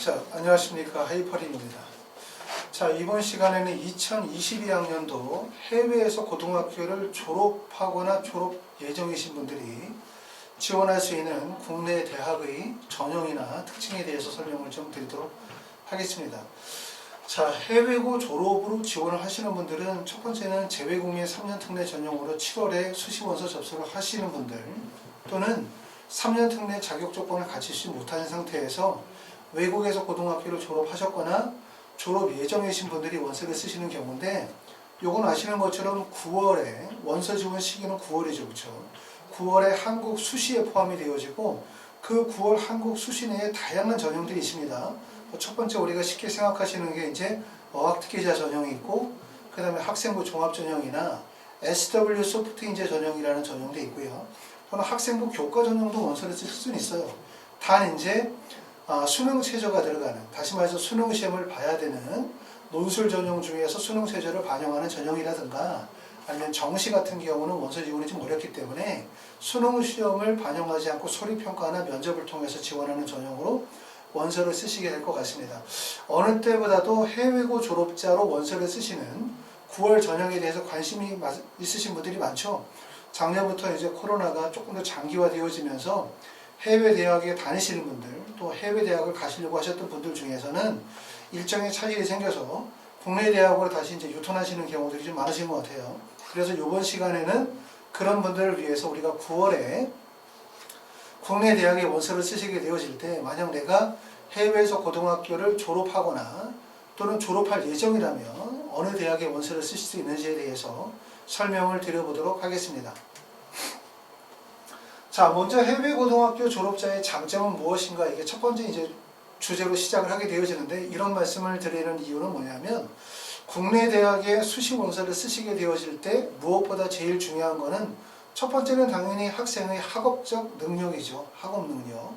자, 안녕하십니까. 하이퍼림입니다. 자, 이번 시간에는 2022학년도 해외에서 고등학교를 졸업하거나 졸업 예정이신 분들이 지원할 수 있는 국내 대학의 전형이나 특징에 대해서 설명을 좀 드리도록 하겠습니다. 자, 해외고 졸업으로 지원을 하시는 분들은 첫 번째는 재외국민 3년 특례 전형으로 7월에 수시원서 접수를 하시는 분들, 또는 3년 특례 자격 조건을 갖추지 못하는 상태에서 외국에서 고등학교를 졸업하셨거나 졸업 예정이신 분들이 원서를 쓰시는 경우인데, 요건 아시는 것처럼 9월에 원서 지원 시기는 9월이죠, 그렇죠? 9월에 한국 수시에 포함이 되어지고, 그 9월 한국 수시 내에 다양한 전형들이 있습니다. 첫 번째 우리가 쉽게 생각하시는 게 이제 어학특기자 전형이 있고, 그 다음에 학생부 종합전형이나 SW 소프트 인재 전형이라는 전형도 있고요. 또는 학생부 교과 전형도 원서를 쓸 수는 있어요. 단 이제 수능 최저가 들어가는, 다시 말해서 수능 시험을 봐야 되는 논술 전형 중에서 수능 최저를 반영하는 전형이라든가, 아니면 정시 같은 경우는 원서 지원이 좀 어렵기 때문에 수능 시험을 반영하지 않고 소리평가나 면접을 통해서 지원하는 전형으로 원서를 쓰시게 될 것 같습니다. 어느 때보다도 해외고 졸업자로 원서를 쓰시는 9월 전형에 대해서 관심이 있으신 분들이 많죠. 작년부터 이제 코로나가 조금 더 장기화되어지면서 해외 대학에 다니시는 분들, 또 해외 대학을 가시려고 하셨던 분들 중에서는 일정의 차질이 생겨서 국내 대학으로 다시 이제 유턴하시는 경우들이 좀 많으신 것 같아요. 그래서 이번 시간에는 그런 분들을 위해서 우리가 9월에 국내 대학에 원서를 쓰시게 되어질 때, 만약 내가 해외에서 고등학교를 졸업하거나 또는 졸업할 예정이라면 어느 대학에 원서를 쓰실 수 있는지에 대해서 설명을 드려보도록 하겠습니다. 자, 먼저 해외 고등학교 졸업자의 장점은 무엇인가, 이게 첫 번째 이제 주제로 시작을 하게 되어지는데, 이런 말씀을 드리는 이유는 뭐냐면, 국내 대학에 수시 원서를 쓰시게 되어질 때 무엇보다 제일 중요한 거는, 첫 번째는 당연히 학생의 학업적 능력이죠. 학업 능력.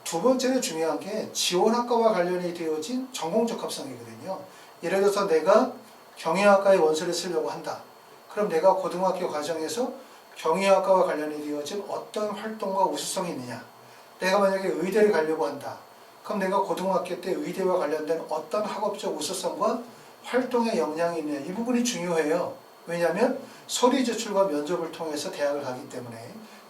두 번째는 중요한 게 지원학과와 관련이 되어진 전공 적합성이거든요. 예를 들어서 내가 경영학과에 원서를 쓰려고 한다. 그럼 내가 고등학교 과정에서 경영학과와 관련이 되어진 어떤 활동과 우수성이 있느냐. 내가 만약에 의대를 가려고 한다. 그럼 내가 고등학교 때 의대와 관련된 어떤 학업적 우수성과 활동의 역량이 있느냐. 이 부분이 중요해요. 왜냐하면 서류 제출과 면접을 통해서 대학을 가기 때문에.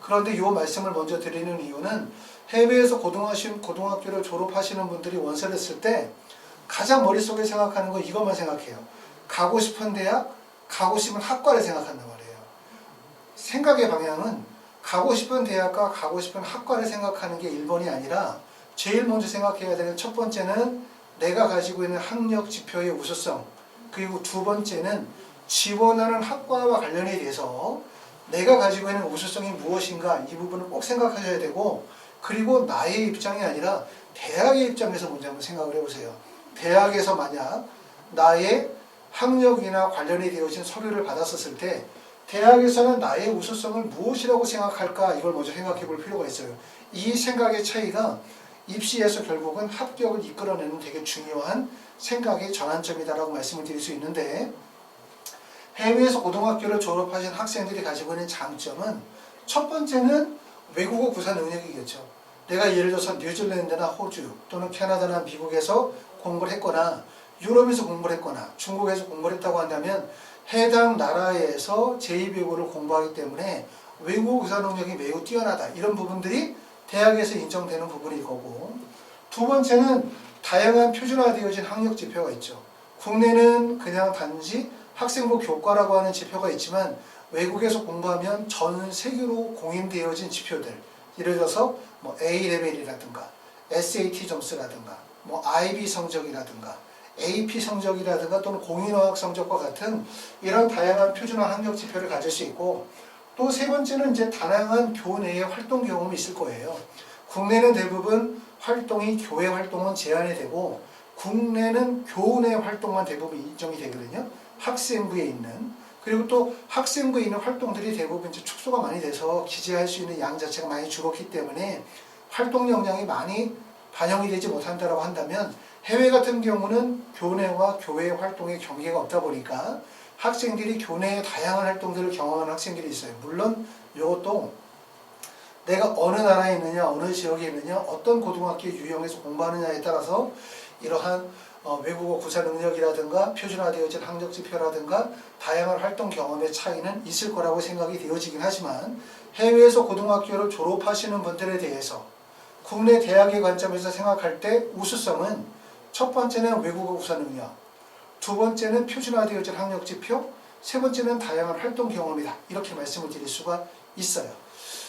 그런데 이 말씀을 먼저 드리는 이유는, 해외에서 고등학교를 졸업하시는 분들이 원서를 쓸 때 가장 머릿속에 생각하는 거 이것만 생각해요. 가고 싶은 대학, 가고 싶은 학과를 생각한단 말이에요. 생각의 방향은 가고 싶은 대학과 가고 싶은 학과를 생각하는 게 1번이 아니라, 제일 먼저 생각해야 되는 첫 번째는 내가 가지고 있는 학력 지표의 우수성, 그리고 두 번째는 지원하는 학과와 관련이 돼서 내가 가지고 있는 우수성이 무엇인가, 이 부분을 꼭 생각하셔야 되고, 그리고 나의 입장이 아니라 대학의 입장에서 먼저 한번 생각을 해보세요. 대학에서 만약 나의 학력이나 관련이 되어진 서류를 받았었을 때 대학에서는 나의 우수성을 무엇이라고 생각할까, 이걸 먼저 생각해 볼 필요가 있어요. 이 생각의 차이가 입시에서 결국은 합격을 이끌어내는 되게 중요한 생각의 전환점이다라고 말씀을 드릴 수 있는데, 해외에서 고등학교를 졸업하신 학생들이 가지고 있는 장점은, 첫 번째는 외국어 구사 능력이겠죠. 내가 예를 들어서 뉴질랜드나 호주 또는 캐나다나 미국에서 공부를 했거나, 유럽에서 공부를 했거나, 중국에서 공부를 했다고 한다면 해당 나라에서 제2외국어를 공부하기 때문에 외국어 구사 능력이 매우 뛰어나다. 이런 부분들이 대학에서 인정되는 부분일 거고, 두 번째는 다양한 표준화되어진 학력 지표가 있죠. 국내는 그냥 단지 학생부 교과라고 하는 지표가 있지만, 외국에서 공부하면 전 세계로 공인되어진 지표들, 예를 들어서 뭐 A레벨이라든가 SAT 점수라든가 뭐 IB 성적이라든가 AP 성적이라든가 또는 공인어학 성적과 같은 이런 다양한 표준화 학력 지표를 가질 수 있고, 또 세 번째는 이제 다양한 교내의 활동 경험이 있을 거예요. 국내는 대부분 활동이 교회 활동은 제한이 되고, 국내는 교내 활동만 대부분 인정이 되거든요. 학생부에 있는. 그리고 또 학생부에 있는 활동들이 대부분 이제 축소가 많이 돼서 기재할 수 있는 양 자체가 많이 줄었기 때문에 활동 역량이 많이 반영이 되지 못한다고 한다면, 해외 같은 경우는 교내와 교외 활동의 경계가 없다 보니까 학생들이 교내의 다양한 활동들을 경험하는 학생들이 있어요. 물론 이것도 내가 어느 나라에 있느냐, 어느 지역에 있느냐, 어떤 고등학교 유형에서 공부하느냐에 따라서 이러한 외국어 구사 능력이라든가 표준화되어진 학력 지표라든가 다양한 활동 경험의 차이는 있을 거라고 생각이 되어지긴 하지만 해외에서 고등학교를 졸업하시는 분들에 대해서 국내 대학의 관점에서 생각할 때 우수성은 첫 번째는 외국어 구사 능력, 두 번째는 표준화되어진 학력 지표, 세 번째는 다양한 활동 경험이다. 이렇게 말씀을 드릴 수가 있어요.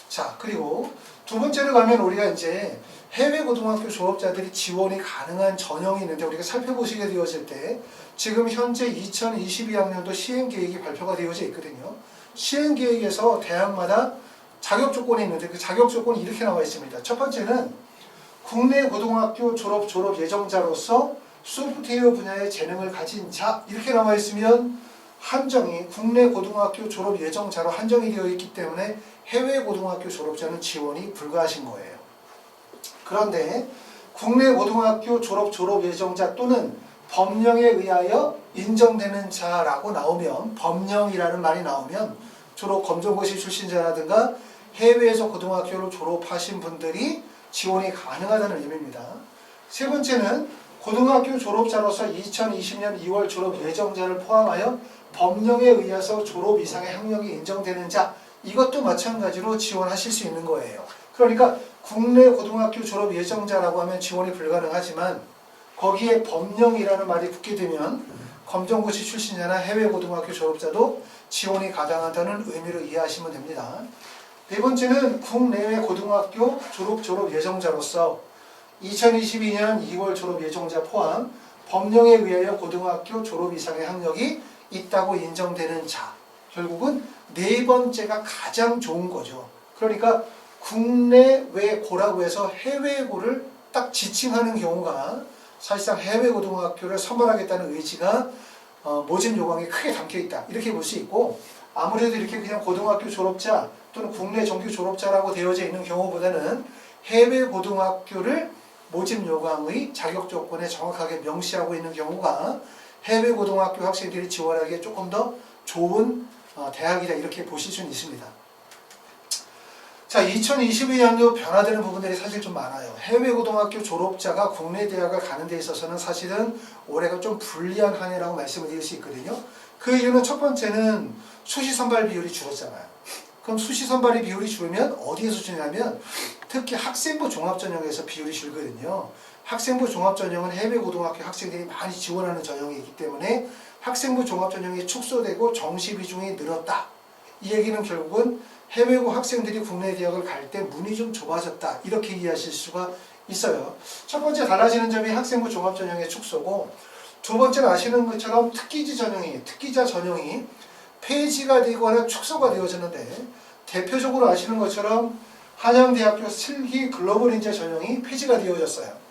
자, 그리고 두 번째로 가면 우리가 이제 해외 고등학교 졸업자들이 지원이 가능한 전형이 있는데 우리가 살펴보시게 되어질 때 지금 현재 2022학년도 시행계획이 발표가 되어져 있거든요. 시행계획에서 대학마다 자격 조건이 있는데 그 자격 조건이 이렇게 나와 있습니다. 첫 번째는 국내 고등학교 졸업 예정자로서 소프트웨어 분야의 재능을 가진 자 이렇게 나와 있으면 한정이 국내 고등학교 졸업 예정자로 한정이 되어 있기 때문에 해외 고등학교 졸업자는 지원이 불가하신 거예요. 그런데 국내 고등학교 졸업 예정자 또는 법령에 의하여 인정되는 자라고 나오면 법령이라는 말이 나오면 주로 검정고시 출신자라든가 해외에서 고등학교를 졸업하신 분들이 지원이 가능하다는 의미입니다. 세 번째는 고등학교 졸업자로서 2020년 2월 졸업 예정자를 포함하여 법령에 의해서 졸업 이상의 학력이 인정되는 자 이것도 마찬가지로 지원하실 수 있는 거예요. 그러니까 국내 고등학교 졸업 예정자라고 하면 지원이 불가능하지만 거기에 법령이라는 말이 붙게 되면 검정고시 출신자나 해외 고등학교 졸업자도 지원이 가능하다는 의미로 이해하시면 됩니다. 네 번째는 국내외 고등학교 졸업 예정자로서 2022년 2월 졸업 예정자 포함 법령에 의하여 고등학교 졸업 이상의 학력이 있다고 인정되는 자 결국은 네 번째가 가장 좋은 거죠. 그러니까 국내외고라고 해서 해외고를 딱 지칭하는 경우가 사실상 해외 고등학교를 선발하겠다는 의지가 모집 요강에 크게 담겨있다 이렇게 볼 수 있고 아무래도 이렇게 그냥 고등학교 졸업자 또는 국내 정규 졸업자라고 되어져 있는 경우보다는 해외 고등학교를 모집 요강의 자격 조건에 정확하게 명시하고 있는 경우가 해외 고등학교 학생들이 지원하기에 조금 더 좋은 대학이다 이렇게 보실 수는 있습니다. 자, 2022년도 변화되는 부분들이 사실 좀 많아요. 해외 고등학교 졸업자가 국내 대학을 가는 데 있어서는 사실은 올해가 좀 불리한 한 해라고 말씀을 드릴 수 있거든요. 그 이유는 첫 번째는 수시 선발 비율이 줄었잖아요. 그럼 수시 선발의 비율이 줄면 어디에서 주냐면 특히 학생부 종합전형에서 비율이 줄거든요. 학생부 종합전형은 해외 고등학교 학생들이 많이 지원하는 전형이기 때문에 학생부 종합전형이 축소되고 정시 비중이 늘었다. 이 얘기는 결국은 해외고 학생들이 국내 대학을 갈 때 문이 좀 좁아졌다. 이렇게 이해하실 수가 있어요. 첫 번째 달라지는 점이 학생부 종합전형의 축소고 두 번째는 아시는 것처럼 특기자 전형이 폐지가 되거나 축소가 되어졌는데 대표적으로 아시는 것처럼 한양대학교 슬기 글로벌 인재 전형이 폐지가 되어졌어요.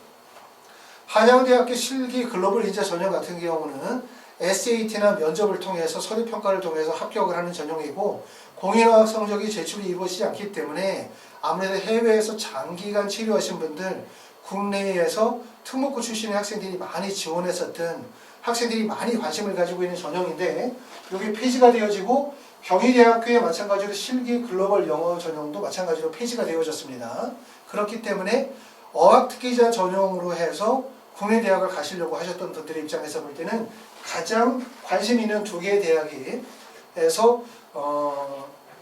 한양대학교 슬기 글로벌 인재 전형 같은 경우는 SAT나 면접을 통해서 서류평가를 통해서 합격을 하는 전형이고 공인어학 성적이 제출이 이루어지지 않기 때문에 아무래도 해외에서 장기간 체류하신 분들 국내에서 특목고 출신의 학생들이 많이 지원했었던 학생들이 많이 관심을 가지고 있는 전형인데 여기 폐지가 되어지고 경희대학교에 마찬가지로 실기 글로벌 영어 전형도 마찬가지로 폐지가 되어졌습니다. 그렇기 때문에 어학특기자 전형으로 해서 국내 대학을 가시려고 하셨던 분들의 입장에서 볼 때는 가장 관심 있는 두 개의 대학에서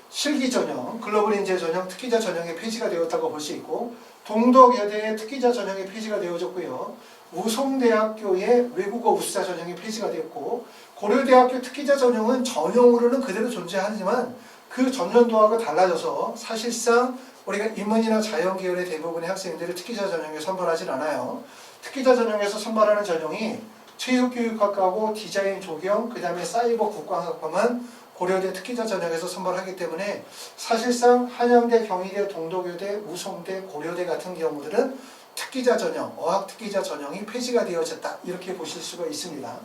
실기 전형, 글로벌 인재 전형, 특기자 전형이 폐지가 되었다고 볼 수 있고 동덕여대의 특기자 전형이 폐지가 되어졌고요. 우송대학교의 외국어 우수자 전형이 폐지가 되었고 고려대학교 특기자 전형은 전형으로는 그대로 존재하지만 그 전년도하고 달라져서 사실상 우리가 인문이나 자연계열의 대부분의 학생들을 특기자 전형에 선발하진 않아요. 특기자 전형에서 선발하는 전형이 체육교육학과고 디자인 조경, 그 다음에 사이버 국방학과만 고려대 특기자 전형에서 선발하기 때문에 사실상 한양대, 경희대, 동덕여대, 우송대, 고려대 같은 경우들은 특기자 전형, 어학특기자 전형이 폐지가 되어졌다 이렇게 보실 수가 있습니다.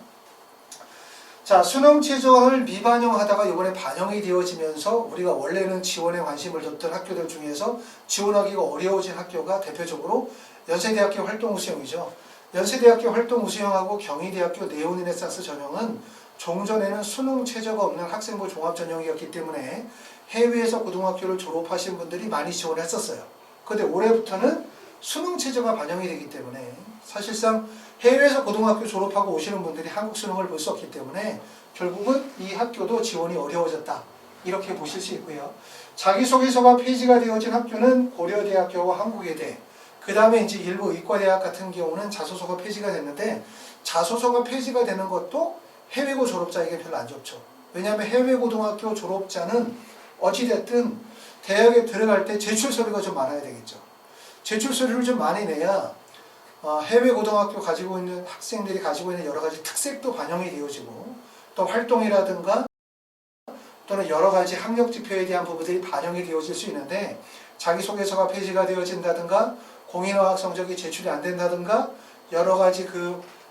자, 수능 최저를 미반영하다가 이번에 반영이 되어지면서 우리가 원래는 지원에 관심을 뒀던 학교들 중에서 지원하기가 어려워진 학교가 대표적으로 연세대학교 활동우수형이죠. 연세대학교 활동우수형하고 경희대학교 네오르네상스 전형은 종전에는 수능 최저가 없는 학생부 종합전형이었기 때문에 해외에서 고등학교를 졸업하신 분들이 많이 지원을 했었어요. 그런데 올해부터는 수능 체제가 반영이 되기 때문에 사실상 해외에서 고등학교 졸업하고 오시는 분들이 한국 수능을 볼 수 없기 때문에 결국은 이 학교도 지원이 어려워졌다. 이렇게 보실 수 있고요. 자기소개서가 폐지가 되어진 학교는 고려대학교와 한국외대, 그 다음에 이제 일부 의과대학 같은 경우는 자소서가 폐지가 됐는데, 자소서가 폐지가 되는 것도 해외고 졸업자에게 별로 안 좋죠. 왜냐하면 해외고등학교 졸업자는 어찌됐든 대학에 들어갈 때 제출 서류가 좀 많아야 되겠죠. 제출 서류를 좀 많이 내야 해외고등학교 가지고 있는 학생들이 가지고 있는 여러 가지 특색도 반영이 되어지고, 또 활동이라든가 또는 여러 가지 학력 지표에 대한 부분들이 반영이 되어질 수 있는데, 자기소개서가 폐지가 되어진다든가 공인어학 성적이 제출이 안 된다든가 여러 가지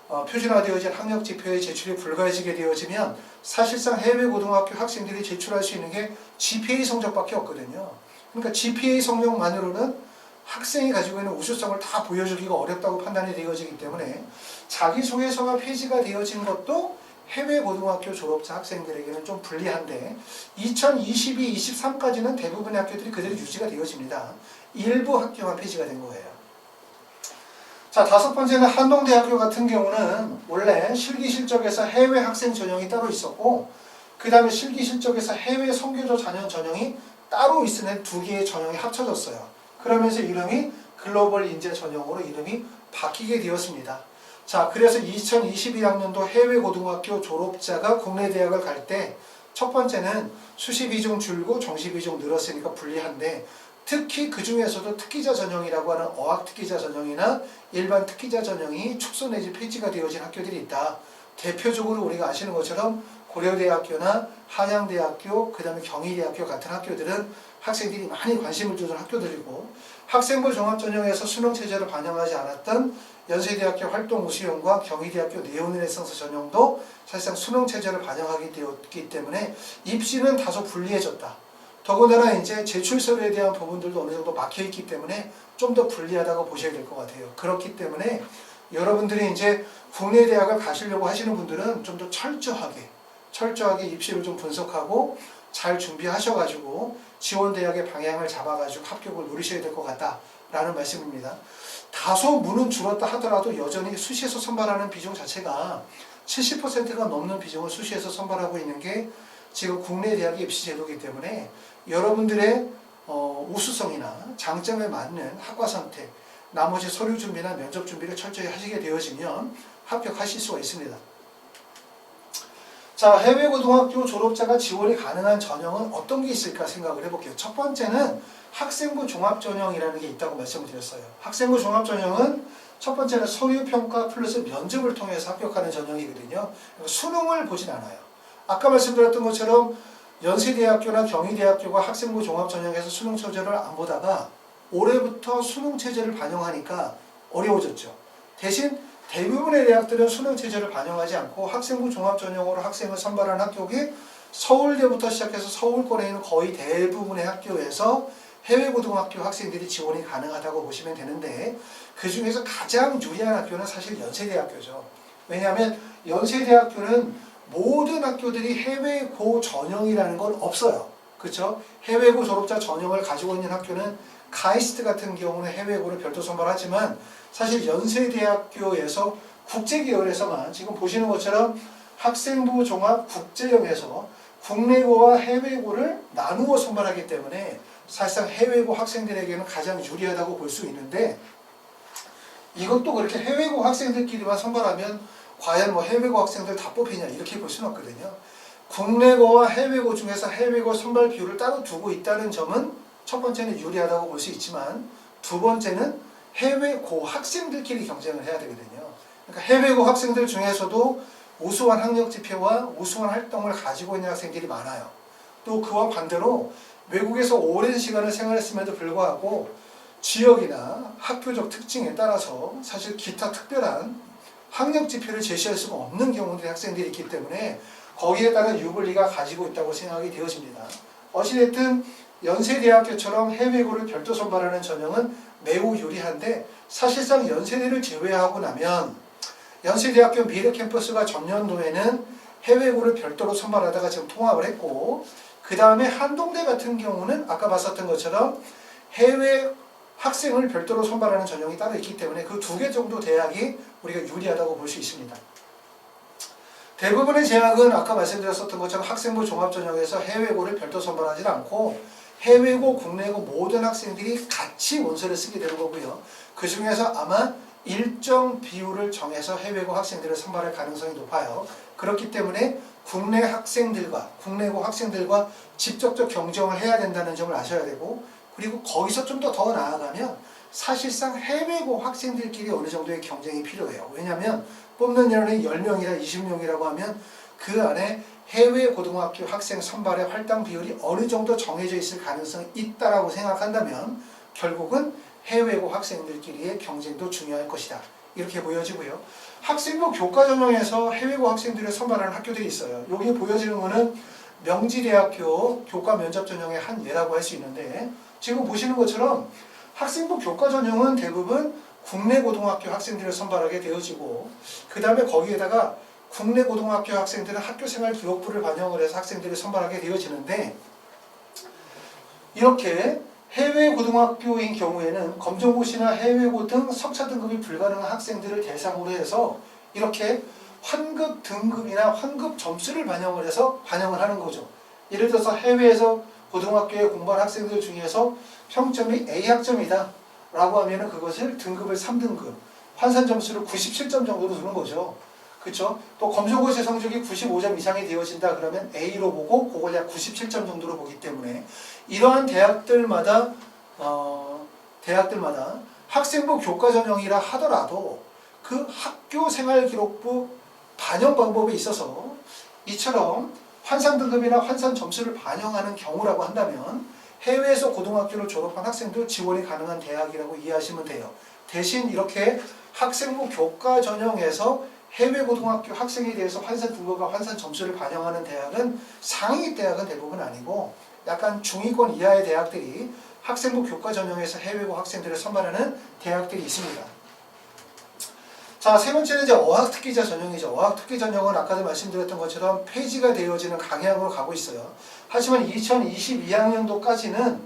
표준화되어진 학력 지표의 제출이 불가해지게 되어지면 사실상 해외 고등학교 학생들이 제출할 수 있는 게 GPA 성적밖에 없거든요. 그러니까 GPA 성적만으로는 학생이 가지고 있는 우수성을 다 보여주기가 어렵다고 판단이 되어지기 때문에 자기소개서가 폐지가 되어진 것도 해외 고등학교 졸업자 학생들에게는 좀 불리한데, 2022-23까지는 대부분의 학교들이 그대로 유지가 되어집니다. 일부 학교만 폐지가 된 거예요. 자, 다섯 번째는 한동대학교 같은 경우는 원래 실기실적에서 해외 학생 전형이 따로 있었고, 그 다음에 실기실적에서 해외 선교조 자녀 전형이 따로 있는 두 개의 전형이 합쳐졌어요. 그러면서 이름이 글로벌 인재 전형으로 이름이 바뀌게 되었습니다. 자, 그래서 2022학년도 해외 고등학교 졸업자가 국내 대학을 갈 때 첫 번째는 수시 비중 줄고 정시 비중 늘었으니까 불리한데, 특히 그 중에서도 특기자 전형이라고 하는 어학 특기자 전형이나 일반 특기자 전형이 축소 내지 폐지가 되어진 학교들이 있다. 대표적으로 우리가 아시는 것처럼 고려대학교나 한양대학교, 그 다음에 경희대학교 같은 학교들은 학생들이 많이 관심을 두는 학교들이고, 학생부 종합전형에서 수능체제를 반영하지 않았던 연세대학교 활동우수형과 경희대학교 네오르네상스 전형도 사실상 수능체제를 반영하게 되었기 때문에 입시는 다소 불리해졌다. 더군다나 이제 제출 서류에 대한 부분들도 어느 정도 막혀있기 때문에 좀 더 불리하다고 보셔야 될 것 같아요. 그렇기 때문에 여러분들이 이제 국내 대학을 가시려고 하시는 분들은 좀 더 철저하게 입시를 좀 분석하고 잘 준비하셔가지고 지원 대학의 방향을 잡아가지고 합격을 누리셔야 될 것 같다라는 말씀입니다. 다소 문은 줄었다 하더라도 여전히 수시에서 선발하는 비중 자체가 70%가 넘는 비중을 수시에서 선발하고 있는 게 지금 국내 대학의 입시 제도이기 때문에 여러분들의 우수성이나 장점에 맞는 학과 선택, 나머지 서류 준비나 면접 준비를 철저히 하시게 되어지면 합격하실 수가 있습니다. 자, 해외고등학교 졸업자가 지원이 가능한 전형은 어떤 게 있을까 생각을 해볼게요. 첫 번째는 학생부 종합전형이라는 게 있다고 말씀을 드렸어요. 학생부 종합전형은 첫 번째는 서류평가 플러스 면접을 통해서 합격하는 전형이거든요. 수능을 보진 않아요. 아까 말씀드렸던 것처럼 연세대학교나 경희대학교가 학생부 종합전형에서 수능체제를 안 보다가 올해부터 수능체제를 반영하니까 어려워졌죠. 대신 대부분의 대학들은 수능체제를 반영하지 않고 학생부 종합전형으로 학생을 선발하는 학교이 서울대부터 시작해서 서울권에 있는 거의 대부분의 학교에서 해외고등학교 학생들이 지원이 가능하다고 보시면 되는데, 그 중에서 가장 유리한 학교는 사실 연세대학교죠. 왜냐하면 연세대학교는 모든 학교들이 해외고 전형이라는 건 없어요. 그렇죠? 해외고 졸업자 전형을 가지고 있는 학교는 카이스트 같은 경우는 해외고를 별도 선발하지만, 사실 연세대학교에서 국제계열에서만 지금 보시는 것처럼 학생부 종합 국제형에서 국내고와 해외고를 나누어 선발하기 때문에 사실상 해외고 학생들에게는 가장 유리하다고 볼 수 있는데, 이것도 그렇게 해외고 학생들끼리만 선발하면 과연 해외고 학생들 다 뽑히냐 이렇게 볼 수는 없거든요. 국내고와 해외고 중에서 해외고 선발 비율을 따로 두고 있다는 점은 첫 번째는 유리하다고 볼 수 있지만, 두 번째는 해외고 학생들끼리 경쟁을 해야 되거든요. 그러니까 해외고 학생들 중에서도 우수한 학력 지표와 우수한 활동을 가지고 있는 학생들이 많아요. 또 그와 반대로 외국에서 오랜 시간을 생활했음에도 불구하고 지역이나 학교적 특징에 따라서 사실 기타 특별한 학력 지표를 제시할 수가 없는 경우들의 학생들이 있기 때문에 거기에 따른 유불리가 가지고 있다고 생각이 되어집니다. 어찌됐든 연세대학교처럼 해외고를 별도 선발하는 전형은 매우 유리한데, 사실상 연세대를 제외하고 나면 연세대학교 미래 캠퍼스가 전년도에는 해외고를 별도로 선발하다가 지금 통합을 했고, 그 다음에 한동대 같은 경우는 아까 봤었던 것처럼 해외 학생을 별도로 선발하는 전형이 따로 있기 때문에 그 두 개 정도 대학이 우리가 유리하다고 볼 수 있습니다. 대부분의 제약은 아까 말씀드렸었던 것처럼 학생부 종합전형에서 해외고를 별도 선발하지 않고 해외고, 국내고 모든 학생들이 같이 원서를 쓰게 되는 거고요. 그 중에서 아마 일정 비율을 정해서 해외고 학생들을 선발할 가능성이 높아요. 그렇기 때문에 국내 학생들과 국내고 학생들과 직접적 경쟁을 해야 된다는 점을 아셔야 되고, 그리고 거기서 좀 더 나아가면 사실상 해외고 학생들끼리 어느 정도의 경쟁이 필요해요. 왜냐하면 뽑는 인원이 10명이나 20명이라고 하면 그 안에 해외 고등학교 학생 선발의 할당 비율이 어느 정도 정해져 있을 가능성이 있다라고 생각한다면 결국은 해외고 학생들끼리의 경쟁도 중요할 것이다. 이렇게 보여지고요. 학생부 교과 전형에서 해외고 학생들을 선발하는 학교들이 있어요. 여기 보여지는 거는 명지대학교 교과 면접 전형의 한 예라고 할 수 있는데, 지금 보시는 것처럼 학생부 교과 전형은 대부분 국내 고등학교 학생들을 선발하게 되어지고, 그 다음에 거기에다가 국내 고등학교 학생들은 학교생활 기록부를 반영을 해서 학생들을 선발하게 되어지는데, 이렇게 해외 고등학교인 경우에는 검정고시나 해외고 등 석차 등급이 불가능한 학생들을 대상으로 해서 이렇게 환급 등급이나 환급 점수를 반영을 해서 반영을 하는 거죠. 예를 들어서 해외에서 고등학교에 공부한 학생들 중에서 평점이 A학점이다 라고 하면 그것을 등급을 3등급, 환산 점수를 97점 정도로 두는 거죠. 그렇죠? 또 검정고시 성적이 95점 이상이 되어진다 그러면 A로 보고 그걸 약 97점 정도로 보기 때문에 이러한 대학들마다 학생부 교과 전형이라 하더라도 그 학교 생활 기록부 반영 방법에 있어서 이처럼 환산 등급이나 환산 점수를 반영하는 경우라고 한다면 해외에서 고등학교를 졸업한 학생도 지원이 가능한 대학이라고 이해하시면 돼요. 대신 이렇게 학생부 교과 전형에서 해외 고등학교 학생에 대해서 환산 등급과 환산 점수를 반영하는 대학은 상위 대학은 대부분 아니고 약간 중위권 이하의 대학들이 학생부 교과 전형에서 해외고 학생들을 선발하는 대학들이 있습니다. 자, 세 번째는 이제 어학특기자 전형이죠. 어학특기 전형은 아까도 말씀드렸던 것처럼 폐지가 되어지는 강향으로 가고 있어요. 하지만 2022학년도까지는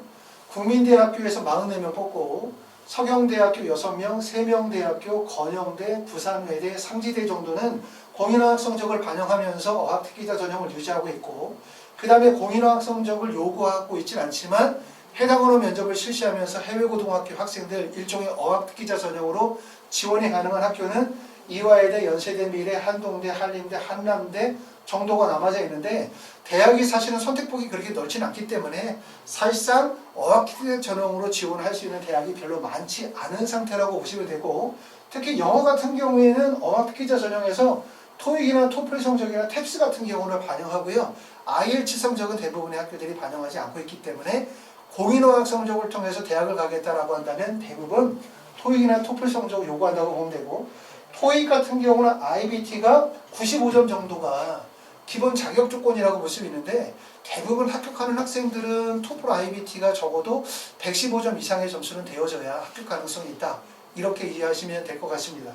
국민대학교에서 44명 뽑고 서경대학교 6명, 세명대학교, 건영대, 부산외대, 상지대 정도는 공인어학 성적을 반영하면서 어학특기자 전형을 유지하고 있고, 그 다음에 공인어학 성적을 요구하고 있진 않지만 해당으로 면접을 실시하면서 해외고등학교 학생들 일종의 어학특기자 전형으로 지원이 가능한 학교는 이화여대, 연세대, 미래, 한동대, 한림대, 한남대 정도가 남아져 있는데, 대학이 사실은 선택폭이 그렇게 넓지는 않기 때문에 사실상 어학특기자 전형으로 지원할 수 있는 대학이 별로 많지 않은 상태라고 보시면 되고, 특히 영어 같은 경우에는 어학특기자 전형에서 토익이나 토플 성적이나 탭스 같은 경우를 반영하고요. IELTS 성적은 대부분의 학교들이 반영하지 않고 있기 때문에 공인어학 성적을 통해서 대학을 가겠다라고 한다면 대부분 토익이나 토플 성적을 요구한다고 보면 되고, 토익 같은 경우는 IBT가 95점 정도가 기본 자격 조건이라고 볼 수 있는데, 대부분 합격하는 학생들은 토플 IBT가 적어도 115점 이상의 점수는 되어져야 합격 가능성이 있다. 이렇게 이해하시면 될 것 같습니다.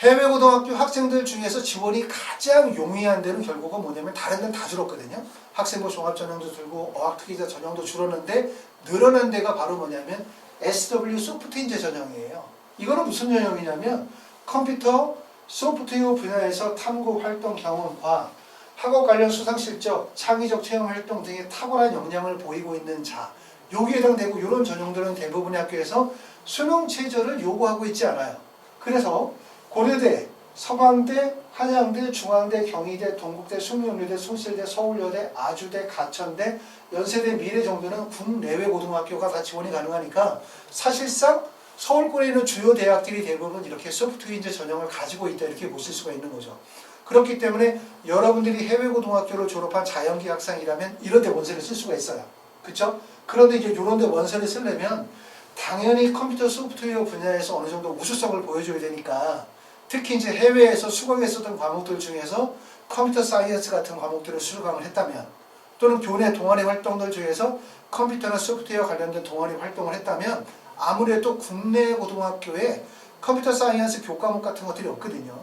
해외고등학교 학생들 중에서 지원이 가장 용이한 데는 결국은 뭐냐면 다른 데는 다 줄었거든요. 학생부 종합전형도 줄고 어학특기자 전형도 줄었는데 늘어난 데가 바로 뭐냐면 SW 소프트인재 전형이에요. 이거는 무슨 전형이냐면 컴퓨터, 소프트웨어 분야에서 탐구 활동 경험과 학업 관련 수상 실적, 창의적 체험 활동 등의 탁월한 역량을 보이고 있는 자, 여기에 해당되고, 이런 전형들은 대부분의 학교에서 수능 최저를 요구하고 있지 않아요. 그래서 고려대, 서강대, 한양대, 중앙대, 경희대, 동국대, 숭명여대, 숭실대, 서울여대, 아주대, 가천대, 연세대, 미래 정도는 국내외 고등학교가 다 지원이 가능하니까 사실상 서울권에 있는 주요 대학들이 대부분 이렇게 소프트웨어 전형을 가지고 있다, 이렇게 보실 수가 있는 거죠. 그렇기 때문에 여러분들이 해외 고등학교를 졸업한 자연계 학생이라면 이런 데 원서를 쓸 수가 있어요. 그렇죠? 그런데 이제 이런 데 원서를 쓰려면 당연히 컴퓨터 소프트웨어 분야에서 어느 정도 우수성을 보여줘야 되니까, 특히 이제 해외에서 수강했었던 과목들 중에서 컴퓨터 사이언스 같은 과목들을 수강을 했다면, 또는 교내 동아리 활동들 중에서 컴퓨터나 소프트웨어 관련된 동아리 활동을 했다면 아무래도 국내 고등학교에 컴퓨터 사이언스 교과목 같은 것들이 없거든요.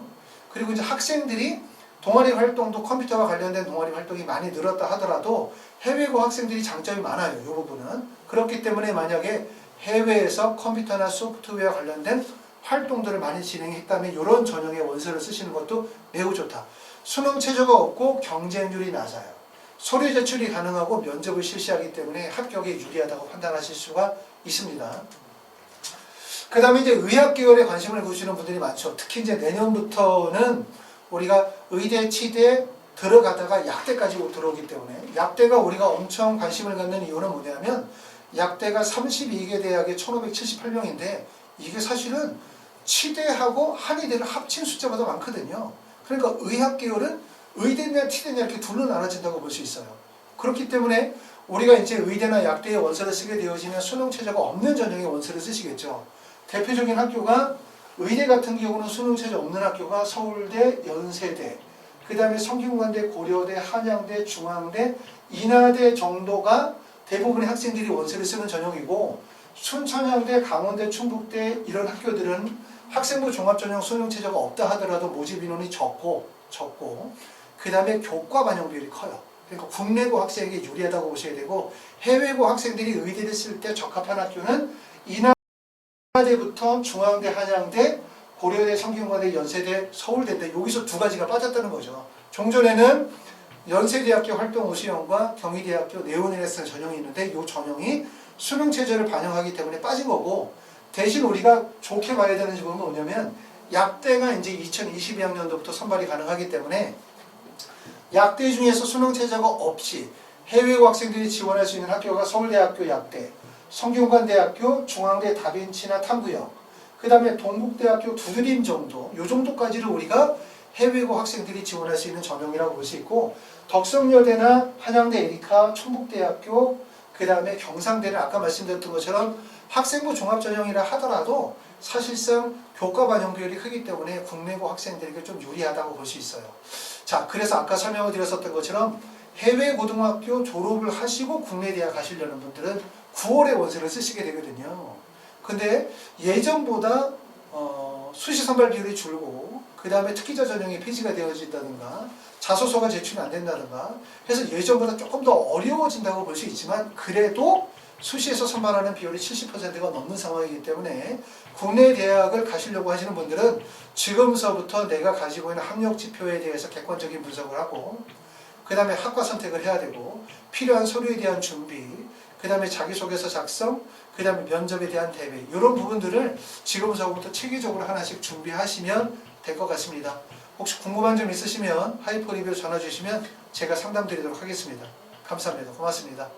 그리고 이제 학생들이 동아리 활동도 컴퓨터와 관련된 동아리 활동이 많이 늘었다 하더라도 해외고 학생들이 장점이 많아요. 이 부분은. 그렇기 때문에 만약에 해외에서 컴퓨터나 소프트웨어 관련된 활동들을 많이 진행했다면 이런 전형의 원서를 쓰시는 것도 매우 좋다. 수능 최저가 없고 경쟁률이 낮아요. 서류 제출이 가능하고 면접을 실시하기 때문에 합격에 유리하다고 판단하실 수가 있습니다. 그 다음에 이제 의학 계열에 관심을 두시는 분들이 많죠. 특히 이제 내년부터는 우리가 의대, 치대 들어가다가 약대까지 들어오기 때문에 약대가 우리가 엄청 관심을 갖는 이유는 뭐냐면 약대가 32개 대학에 1578명인데 이게 사실은 치대하고 한의대를 합친 숫자보다 많거든요. 그러니까 의학 계열은 의대냐 치대냐 이렇게 둘로 나눠진다고 볼 수 있어요. 그렇기 때문에 우리가 이제 의대나 약대의 원서를 쓰게 되어지면 수능 최저가 없는 전형의 원서를 쓰시겠죠. 대표적인 학교가 의대 같은 경우는 수능 최저 없는 학교가 서울대, 연세대, 그 다음에 성균관대, 고려대, 한양대, 중앙대, 인하대 정도가 대부분의 학생들이 원서를 쓰는 전형이고 순천향대, 강원대, 충북대 이런 학교들은 학생부 종합전형 수능 최저가 없다 하더라도 모집 인원이 적고 그 다음에 교과 반영 비율이 커요. 그러니까 국내고 학생에게 유리하다고 보셔야 되고 해외고 학생들이 의대를 쓸 때 적합한 학교는 인하대부터 중앙대, 한양대, 고려대, 성균관대, 연세대, 서울대인데 여기서 두 가지가 빠졌다는 거죠. 종전에는 연세대학교 활동우수형과 경희대학교 네오네레스 전형이 있는데 이 전형이 수능 최저를 반영하기 때문에 빠진 거고 대신 우리가 좋게 봐야 되는 부분은 뭐냐면 약대가 이제 2022학년도부터 선발이 가능하기 때문에 약대 중에서 수능 최저가 없이 해외고 학생들이 지원할 수 있는 학교가 서울대학교 약대, 성균관대학교, 중앙대 다빈치나 탐구역, 그 다음에 동국대학교 두드림 정도, 요 정도까지를 우리가 해외고 학생들이 지원할 수 있는 전형이라고 볼 수 있고 덕성여대나 한양대 에리카, 충북대학교, 그 다음에 경상대는 아까 말씀드렸던 것처럼 학생부 종합전형이라 하더라도 사실상 교과 반영 비율이 크기 때문에 국내고 학생들에게 좀 유리하다고 볼 수 있어요. 자, 그래서 아까 설명을 드렸었던 것처럼 해외 고등학교 졸업을 하시고 국내 대학 가시려는 분들은 9월에 원서를 쓰시게 되거든요. 근데 예전보다 수시 선발 비율이 줄고 그 다음에 특기자 전형이 폐지가 되어진다든가 자소서가 제출이 안 된다든가 해서 예전보다 조금 더 어려워진다고 볼 수 있지만 그래도 수시에서 선발하는 비율이 70%가 넘는 상황이기 때문에 국내 대학을 가시려고 하시는 분들은 지금서부터 내가 가지고 있는 학력 지표에 대해서 객관적인 분석을 하고 그 다음에 학과 선택을 해야 되고 필요한 서류에 대한 준비, 그 다음에 자기소개서 작성, 그 다음에 면접에 대한 대비 이런 부분들을 지금서부터 체계적으로 하나씩 준비하시면 될 것 같습니다. 혹시 궁금한 점 있으시면 하이퍼리뷰 전화 주시면 제가 상담 드리도록 하겠습니다. 감사합니다. 고맙습니다.